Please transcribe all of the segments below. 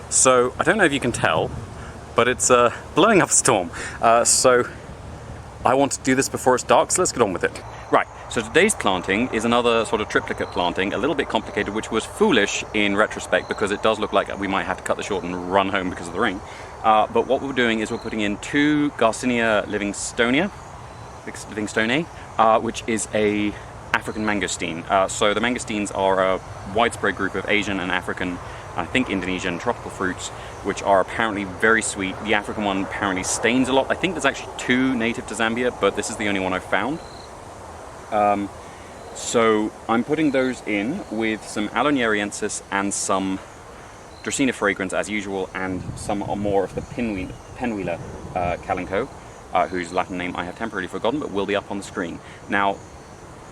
So I don't know if you can tell, but it's blowing up a storm. So I want to do this before it's dark, so let's get on with it. Right, so today's planting is another sort of triplicate planting, a little bit complicated, which was foolish in retrospect because it does look like we might have to cut this short and run home because of the rain. But what we're doing is we're putting in 2 Garcinia livingstonei, which is a African Mangosteen. So the mangosteens are a widespread group of Asian and African, I think Indonesian, tropical fruits, which are apparently very sweet. The African one apparently stains a lot. I think there's actually 2 native to Zambia, but this is the only one I've found. So I'm putting those in with some Aloe and some Dracaena fragrans as usual, and some more of the Penwheeler Calico, whose Latin name I have temporarily forgotten, but will be up on the screen. Now,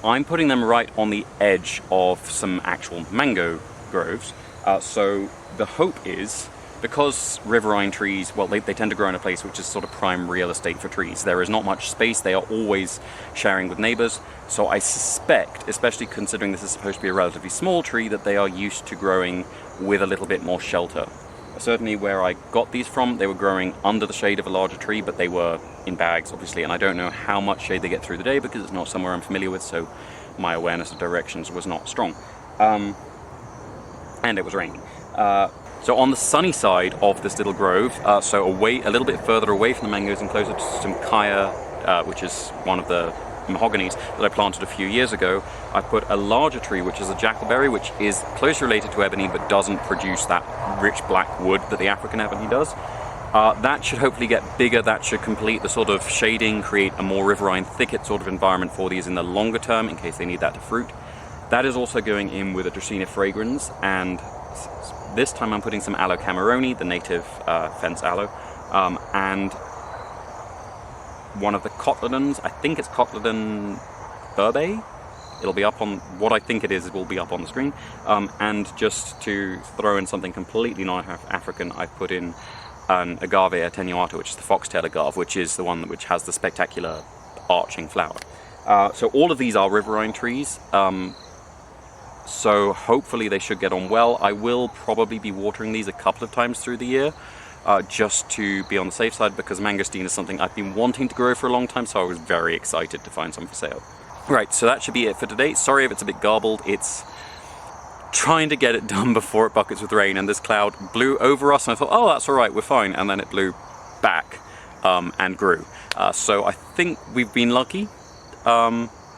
I'm putting them right on the edge of some actual mango groves, so the hope is, because riverine trees, well, they tend to grow in a place which is sort of prime real estate for trees. There is not much space, they are always sharing with neighbors, so I suspect, especially considering this is supposed to be a relatively small tree, that they are used to growing with a little bit more shelter. Certainly where I got these from, they were growing under the shade of a larger tree, but they were in bags, obviously, and I don't know how much shade they get through the day because it's not somewhere I'm familiar with, so my awareness of directions was not strong. And it was raining. So on the sunny side of this little grove, so away, a little bit further away from the mangoes and closer to some kaya, which is one of the mahoganies that I planted a few years ago, I put a larger tree, which is a Jackalberry, which is closely related to ebony but doesn't produce that rich black wood that the African ebony does. That should hopefully get bigger, that should complete the sort of shading, create a more riverine thicket sort of environment for these in the longer term in case they need that to fruit. That is also going in with a Dracaena fragrans, and this time I'm putting some Aloe Cameroni, the native fence aloe, and one of the cotyledons, I think it's Cotyledon burbae. It'll be up on, what I think it will be up on the screen. And just to throw in something completely non-African, I put in an Agave attenuata, which is the foxtail agave, which is the one which has the spectacular arching flower. So all of these are riverine trees. So hopefully they should get on well. I will probably be watering these a couple of times through the year, just to be on the safe side, because mangosteen is something I've been wanting to grow for a long time, so I was very excited to find some for sale. Right, so that should be it for today. Sorry if it's a bit garbled, it's trying to get it done before it buckets with rain, and this cloud blew over us, and I thought, oh, that's all right, we're fine, and then it blew back and grew. So I think we've been lucky.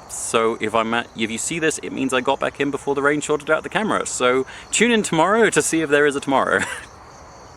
So if you see this, it means I got back in before the rain shorted out the camera. So tune in tomorrow to see if there is a tomorrow.